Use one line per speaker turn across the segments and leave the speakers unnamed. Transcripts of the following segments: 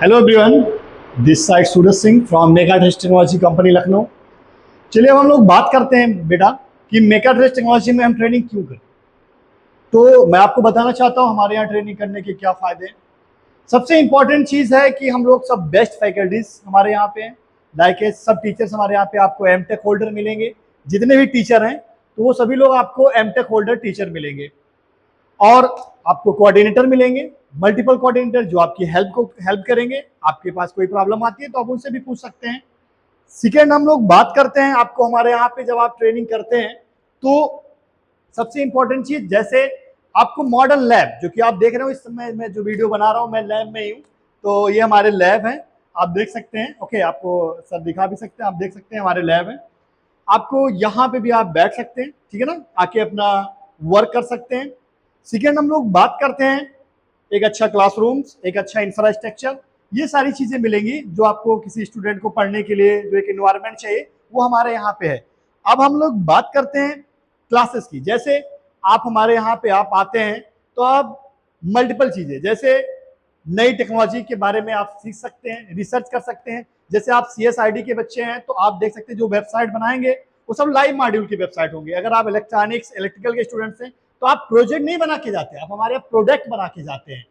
Hello everyone, this side Suraj Singh from mega test technology company Lucknow. चलिए अब हम लोग बात करते हैं बेटा कि मेगा टेस्ट टेक्नोलॉजी में हम ट्रेनिंग क्यों करें। तो मैं आपको बताना चाहता हूँ हमारे यहाँ ट्रेनिंग करने के क्या फ़ायदे हैं। सबसे इम्पॉर्टेंट चीज़ है कि हम लोग सब बेस्ट फैकल्टीज हमारे यहाँ पे हैं। लाइक सब टीचर्स हमारे यहाँ पे आपको एम टेक होल्डर मिलेंगे। जितने भी टीचर हैं तो वो सभी लोग आपको एम टेक होल्डर टीचर मिलेंगे। और आपको कोऑर्डिनेटर मिलेंगे, मल्टीपल कोऑर्डिनेटर जो आपकी हेल्प करेंगे। आपके पास कोई प्रॉब्लम आती है तो आप उनसे भी पूछ सकते हैं। सेकेंड, हम लोग बात करते हैं आपको हमारे यहाँ पे जब आप ट्रेनिंग करते हैं तो सबसे इंपॉर्टेंट चीज, जैसे आपको मॉडर्न लैब जो कि आप देख रहे हो इस समय मैं जो वीडियो बना रहा हूँ मैं लैब में ही हूँ। तो ये हमारे लैब हैं, आप देख सकते हैं। ओके, आपको सर दिखा भी सकते हैं, आप देख सकते हैं हमारे लैब है। आपको यहाँ पे भी आप बैठ सकते हैं, ठीक है ना, आके अपना वर्क कर सकते हैं। सेकेंड, हम लोग बात करते हैं एक अच्छा क्लासरूम, एक अच्छा इंफ्रास्ट्रक्चर, ये सारी चीजें मिलेंगी जो आपको किसी स्टूडेंट को पढ़ने के लिए जो एक एनवायरनमेंट चाहिए वो हमारे यहाँ पे है। अब हम लोग बात करते हैं क्लासेस की। जैसे आप हमारे यहाँ पे आप आते हैं तो आप मल्टीपल चीजें, जैसे नई टेक्नोलॉजी के बारे में आप सीख सकते हैं, रिसर्च कर सकते हैं। जैसे आप CSID के बच्चे हैं तो आप देख सकते हैं जो वेबसाइट बनाएंगे वो सब लाइव मॉड्यूल की वेबसाइट होंगे। अगर आप इलेक्ट्रॉनिक्स इलेक्ट्रिकल के स्टूडेंट्स हैं तो आप प्रोजेक्ट नहीं बना के जाते, आप हमारे प्रोडक्ट बना के जाते हैं।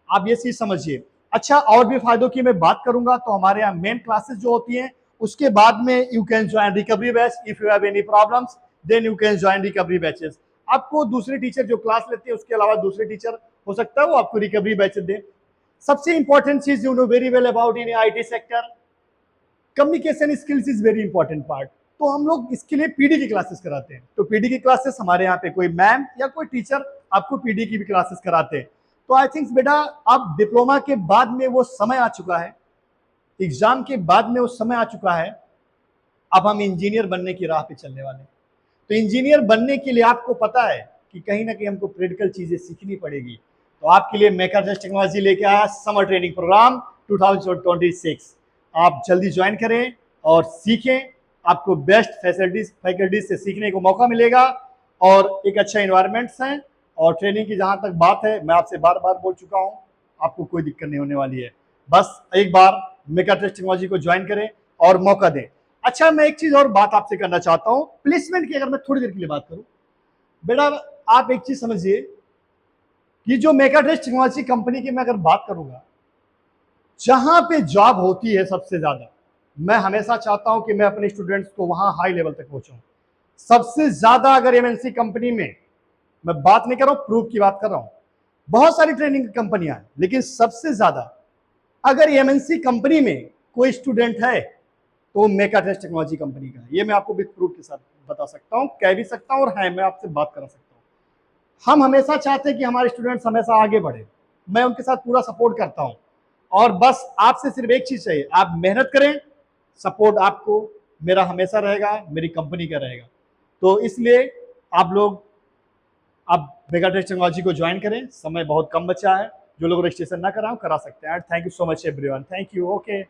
आप ये चीज समझिए। अच्छा, और भी फायदों की मैं बात करूंगा तो हमारे यहाँ मेन क्लासेस जो होती हैं उसके बाद में you can join recovery batch. If you have any problems then you can join recovery batches. आपको दूसरे टीचर जो क्लास लेते हैं उसके अलावा दूसरे टीचर हो सकता है वो आपको रिकवरी बैचेस दे। सबसे इंपॉर्टेंट चीज you know very well about in IT sector, communication skills is very important part. तो हम लोग इसके लिए PD की क्लासेस कराते हैं। तो PD की क्लासेस हमारे यहाँ पे कोई मैम या कोई टीचर आपको PD की भी क्लासेस कराते हैं। तो आई थिंक बेटा अब डिप्लोमा के बाद में वो समय आ चुका है, एग्जाम के बाद में वो समय आ चुका है, अब हम इंजीनियर बनने की राह पे चलने वाले हैं। तो इंजीनियर बनने के लिए आपको पता है कि कहीं ना कहीं हमको प्रैक्टिकल चीजें सीखनी पड़ेगी। तो आपके लिए मेकाट्रस्ट टेक्नोलॉजी लेके आया समर ट्रेनिंग प्रोग्राम 2026। आप जल्दी ज्वाइन करें और सीखें। आपको बेस्ट फैकल्टीज से सीखने को मौका मिलेगा और एक अच्छा इन्वायरमेंट है। और ट्रेनिंग की जहां तक बात है, मैं आपसे बार बार बोल चुका हूं, आपको कोई दिक्कत नहीं होने वाली है। बस एक बार मेकाट्रस्ट टेक्नोलॉजी को ज्वाइन करें और मौका दें। अच्छा, मैं एक चीज और बात आपसे करना चाहता हूं प्लेसमेंट की। अगर मैं थोड़ी देर के लिए बात करूं बेटा, आप एक चीज समझिए कि जो मेकाट्रस्ट टेक्नोलॉजी कंपनी की मैं अगर बात करूंगा, जहां पे जॉब होती है सबसे ज्यादा, मैं हमेशा चाहता हूं कि मैं अपने स्टूडेंट्स को वहां हाई लेवल तक पहुंचाऊं। सबसे ज्यादा अगर MNC कंपनी में, मैं बात नहीं कर रहा हूं प्रूफ की बात कर रहा हूं, बहुत सारी ट्रेनिंग कंपनियां हैं लेकिन सबसे ज्यादा अगर MNC कंपनी में कोई स्टूडेंट है तो मेकाट्रस्ट टेक्नोलॉजी कंपनी का है। ये मैं आपको विद प्रूफ के साथ बता सकता हूं, कह भी सकता हूं और है, मैं आपसे बात करा सकता हूं। हम हमेशा चाहते हैं कि हमारे स्टूडेंट्स हमेशा आगे बढ़े, मैं उनके साथ पूरा सपोर्ट करता हूं। और बस आपसे सिर्फ एक चीज चाहिए, आप मेहनत करें, सपोर्ट आपको मेरा हमेशा रहेगा, मेरी कंपनी का रहेगा। तो इसलिए आप लोग अब मेकाट्रस्ट टेक्नोलॉजी को ज्वाइन करें, समय बहुत कम बचा है। जो लोग रजिस्ट्रेशन ना कराओ करा सकते हैं। Thank you so much everyone, thank you. Okay.